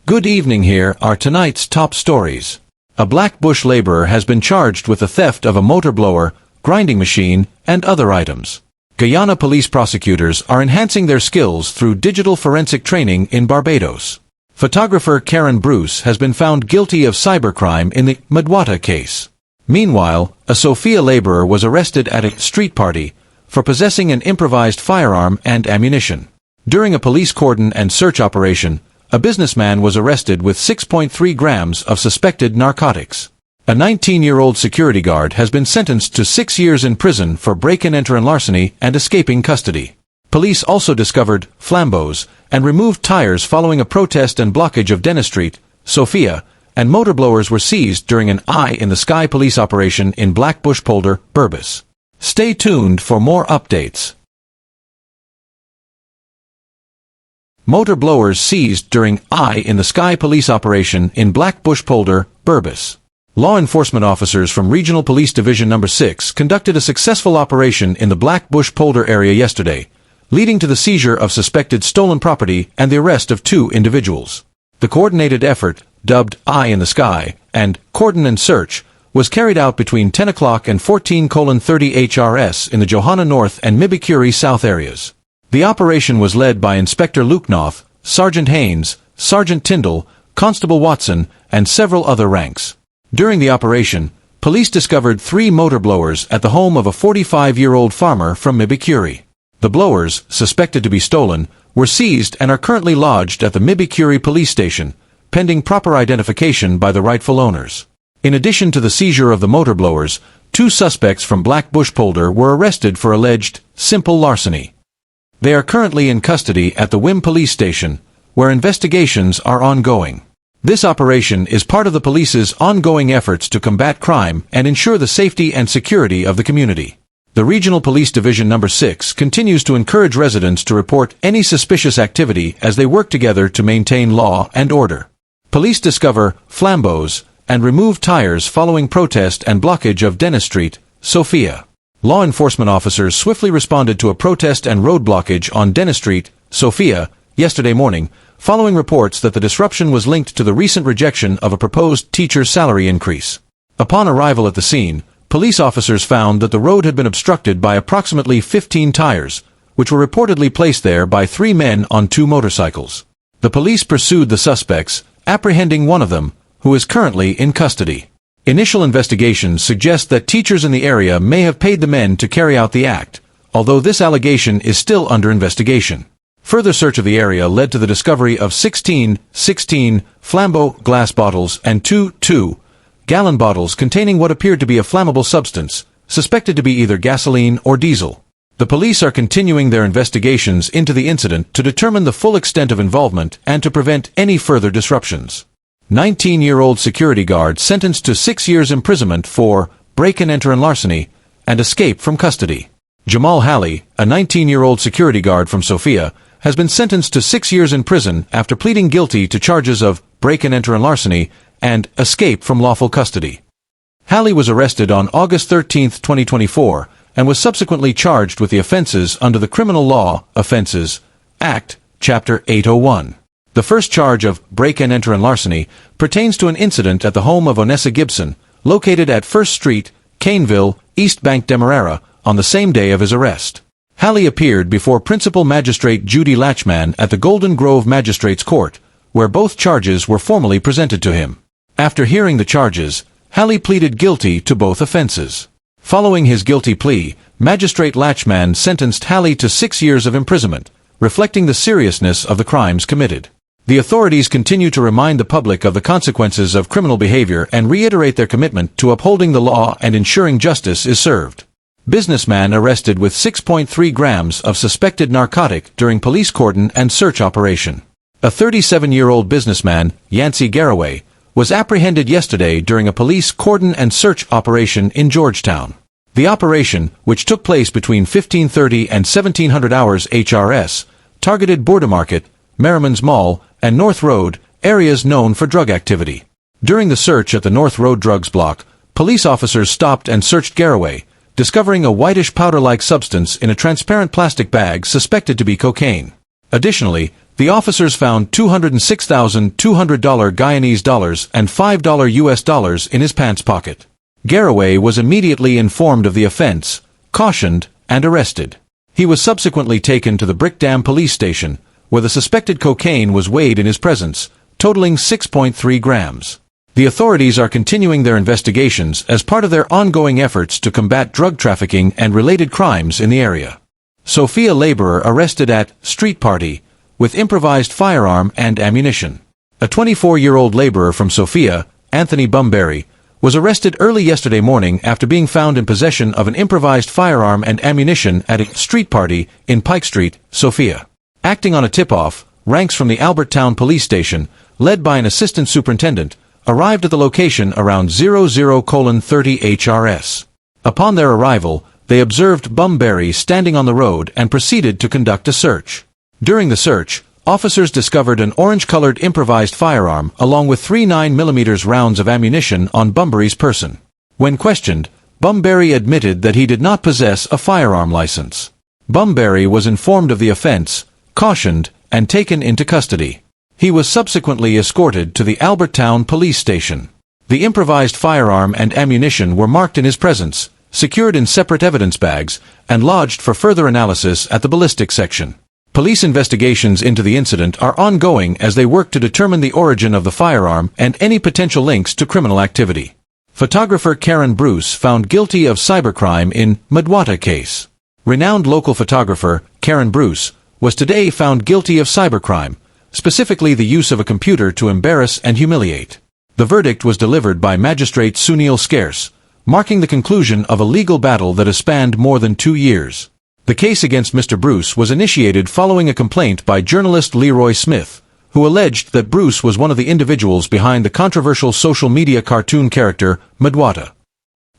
Good evening, here are tonight's top stories. A Black Bush laborer has been charged with the theft of a motor blower, grinding machine, and other items. Guyana police prosecutors are enhancing their skills through digital forensic training in Barbados. Photographer Keron Bruce has been found guilty of cybercrime in the Mudwata case. Meanwhile, a Sophia laborer was arrested at a street party for possessing an improvised firearm and ammunition. During a police cordon and search operation, a businessman was arrested with 6.3 grams of suspected narcotics. A 19-year-old security guard has been sentenced to 6 years in prison for break-and-enter-and-larceny and escaping custody. Police also discovered flambos and removed tyres following a protest and blockage of Dennis Street, Sophia, and motor blowers were seized during an eye-in-the-sky police operation in Black Bush Polder, Berbice. Stay tuned for more updates. Motor blowers seized during eye-in-the-sky police operation in Black Bush Polder, Berbice. Law enforcement officers from Regional Police Division No. 6 conducted a successful operation in the Black Bush Polder area yesterday, leading to the seizure of suspected stolen property and the arrest of 2 individuals. The coordinated effort, dubbed Eye in the Sky and Cordon and Search, was carried out between 10 o'clock and 14:30 HRS in the Johanna North and Mibikuri South areas. The operation was led by Inspector Luknoth, Sergeant Haynes, Sergeant Tyndall, Constable Watson, and several other ranks. During the operation, police discovered 3 motor blowers at the home of a 45-year-old farmer from Mibikuri. The blowers, suspected to be stolen, were seized and are currently lodged at the Mibikuri police station, pending proper identification by the rightful owners. In addition to the seizure of the motor blowers, 2 suspects from Black Bush Polder were arrested for alleged simple larceny. They are currently in custody at the Wim police station, where investigations are ongoing. This operation is part of the police's ongoing efforts to combat crime and ensure the safety and security of the community. The Regional Police Division No. 6 continues to encourage residents to report any suspicious activity as they work together to maintain law and order. Police discover flambos and remove tyres following protest and blockage of Dennis Street, Sophia. Law enforcement officers swiftly responded to a protest and road blockage on Dennis Street, Sophia, yesterday morning, following reports that the disruption was linked to the recent rejection of a proposed teacher salary increase. Upon arrival at the scene, police officers found that the road had been obstructed by approximately 15 tyres, which were reportedly placed there by 3 men on 2 motorcycles. The police pursued the suspects, apprehending one of them, who is currently in custody. Initial investigations suggest that teachers in the area may have paid the men to carry out the act, although this allegation is still under investigation. Further search of the area led to the discovery of 16 flambeau glass bottles and 2 2-gallon bottles containing what appeared to be a flammable substance, suspected to be either gasoline or diesel. The police are continuing their investigations into the incident to determine the full extent of involvement and to prevent any further disruptions. 19-year-old security guard sentenced to 6 years imprisonment for break-and-enter-and-larceny and escape from custody. Jamal Halley, a 19-year-old security guard from Sophia, has been sentenced to 6 years in prison after pleading guilty to charges of break-and-enter-and-larceny and escape from lawful custody. Halley was arrested on August 13, 2024, and was subsequently charged with the offenses under the Criminal Law Offenses Act, Chapter 801. The first charge of break-and-enter-and-larceny pertains to an incident at the home of Onessa Gibson, located at 1st Street, Caneville, East Bank Demerara, on the same day of his arrest. Halley appeared before Principal Magistrate Judy Latchman at the Golden Grove Magistrates Court, where both charges were formally presented to him. After hearing the charges, Halley pleaded guilty to both offenses. Following his guilty plea, Magistrate Latchman sentenced Halley to 6 years of imprisonment, reflecting the seriousness of the crimes committed. The authorities continue to remind the public of the consequences of criminal behavior and reiterate their commitment to upholding the law and ensuring justice is served. Businessman arrested with 6.3 grams of suspected narcotic during police cordon and search operation. A 37-year-old businessman, Yancey Garraway, was apprehended yesterday during a police cordon and search operation in Georgetown. The operation, which took place between 15:30 and 1700 hours HRS, targeted Border Market, Merriman's Mall, and North Road, areas known for drug activity. During the search at the North Road drugs block, police officers stopped and searched Garraway, discovering a whitish powder-like substance in a transparent plastic bag suspected to be cocaine. Additionally, the officers found $206,200 Guyanese dollars and $5 US dollars in his pants pocket. Garraway was immediately informed of the offense, cautioned, and arrested. He was subsequently taken to the Brick Dam police station, where the suspected cocaine was weighed in his presence, totaling 6.3 grams. The authorities are continuing their investigations as part of their ongoing efforts to combat drug trafficking and related crimes in the area. Sophia laborer arrested at street party with improvised firearm and ammunition. A 24-year-old laborer from Sophia, Anthony Bumberry, was arrested early yesterday morning after being found in possession of an improvised firearm and ammunition at a street party in Pike Street, Sophia. Acting on a tip-off, ranks from the Albertown police station, led by an assistant superintendent, arrived at the location around 00:30 HRS. Upon their arrival, they observed Bumberry standing on the road and proceeded to conduct a search. During the search, officers discovered an orange-colored improvised firearm along with 3 9mm rounds of ammunition on Bumberry's person. When questioned, Bumberry admitted that he did not possess a firearm license. Bumberry was informed of the offense, cautioned, and taken into custody. He was subsequently escorted to the Albertown police station. The improvised firearm and ammunition were marked in his presence, secured in separate evidence bags, and lodged for further analysis at the ballistics section. Police investigations into the incident are ongoing as they work to determine the origin of the firearm and any potential links to criminal activity. Photographer Keron Bruce found guilty of cybercrime in Mudwata case. Renowned local photographer Keron Bruce was today found guilty of cybercrime, specifically the use of a computer to embarrass and humiliate. The verdict was delivered by Magistrate Sunil Scarce, marking the conclusion of a legal battle that has spanned more than 2 years. The case against Mr. Bruce was initiated following a complaint by journalist Leroy Smith, who alleged that Bruce was one of the individuals behind the controversial social media cartoon character, Mudwata.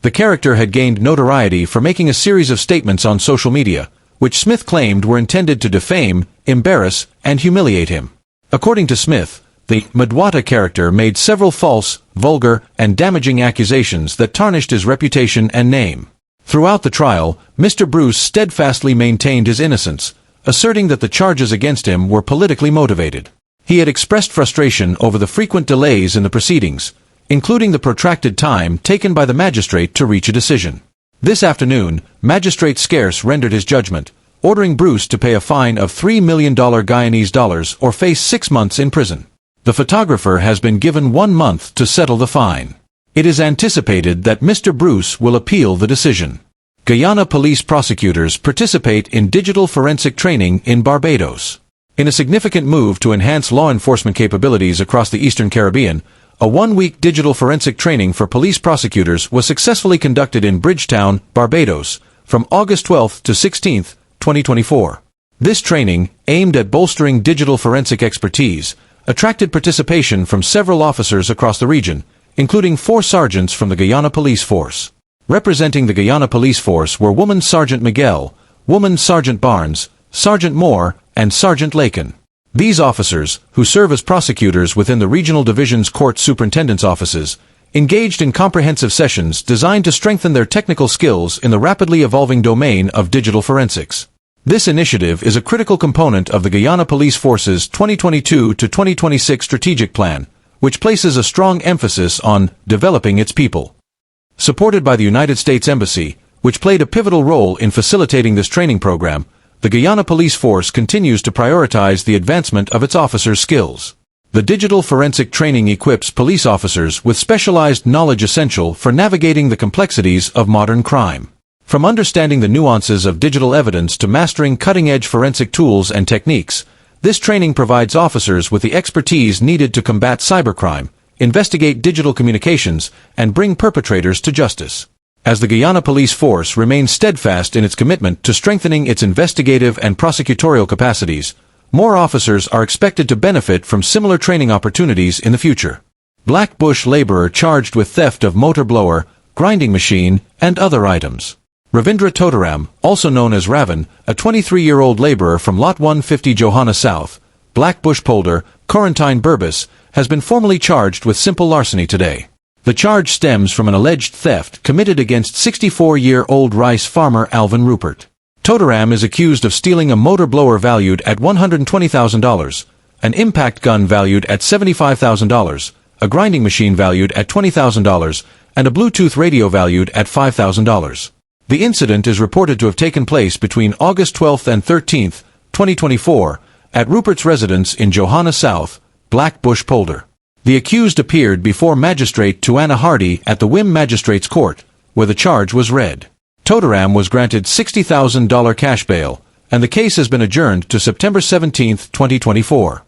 The character had gained notoriety for making a series of statements on social media, which Smith claimed were intended to defame, embarrass, and humiliate him. According to Smith, the Mudwata character made several false, vulgar, and damaging accusations that tarnished his reputation and name. Throughout the trial, Mr. Bruce steadfastly maintained his innocence, asserting that the charges against him were politically motivated. He had expressed frustration over the frequent delays in the proceedings, including the protracted time taken by the magistrate to reach a decision. This afternoon, Magistrate Scarce rendered his judgment, ordering Bruce to pay a fine of $3 million Guyanese dollars or face 6 months in prison. The photographer has been given 1 month to settle the fine. It is anticipated that Mr. Bruce will appeal the decision. Guyana police prosecutors participate in digital forensic training in Barbados. In a significant move to enhance law enforcement capabilities across the Eastern Caribbean, a 1-week digital forensic training for police prosecutors was successfully conducted in Bridgetown, Barbados, from August 12 to 16, 2024. This training, aimed at bolstering digital forensic expertise, attracted participation from several officers across the region, including 4 sergeants from the Guyana Police Force. Representing the Guyana Police Force were Woman Sergeant Miguel, Woman Sergeant Barnes, Sergeant Moore, and Sergeant Lakin. These officers, who serve as prosecutors within the regional division's court superintendent's offices, engaged in comprehensive sessions designed to strengthen their technical skills in the rapidly evolving domain of digital forensics. This initiative is a critical component of the Guyana Police Force's 2022 to 2026 strategic plan, which places a strong emphasis on developing its people. Supported by the United States Embassy, which played a pivotal role in facilitating this training program, the Guyana Police Force continues to prioritize the advancement of its officers' skills. The digital forensic training equips police officers with specialized knowledge essential for navigating the complexities of modern crime. From understanding the nuances of digital evidence to mastering cutting-edge forensic tools and techniques, this training provides officers with the expertise needed to combat cybercrime, investigate digital communications, and bring perpetrators to justice. As the Guyana Police Force remains steadfast in its commitment to strengthening its investigative and prosecutorial capacities, more officers are expected to benefit from similar training opportunities in the future. Black Bush laborer charged with theft of motor blower, grinding machine, and other items. Ravindra Totaram, also known as Ravan, a 23-year-old laborer from Lot 150 Johanna South, Black Bush Polder, Quarantine Berbice, has been formally charged with simple larceny today. The charge stems from an alleged theft committed against 64-year-old rice farmer Alvin Rupert. Toteram is accused of stealing a motor blower valued at $120,000, an impact gun valued at $75,000, a grinding machine valued at $20,000, and a Bluetooth radio valued at $5,000. The incident is reported to have taken place between August 12 and 13, 2024, at Rupert's residence in Johanna South, Black Bush Polder. The accused appeared before Magistrate Tuana Hardy at the Wim Magistrates Court, where the charge was read. Toteram was granted $60,000 cash bail, and the case has been adjourned to September 17, 2024.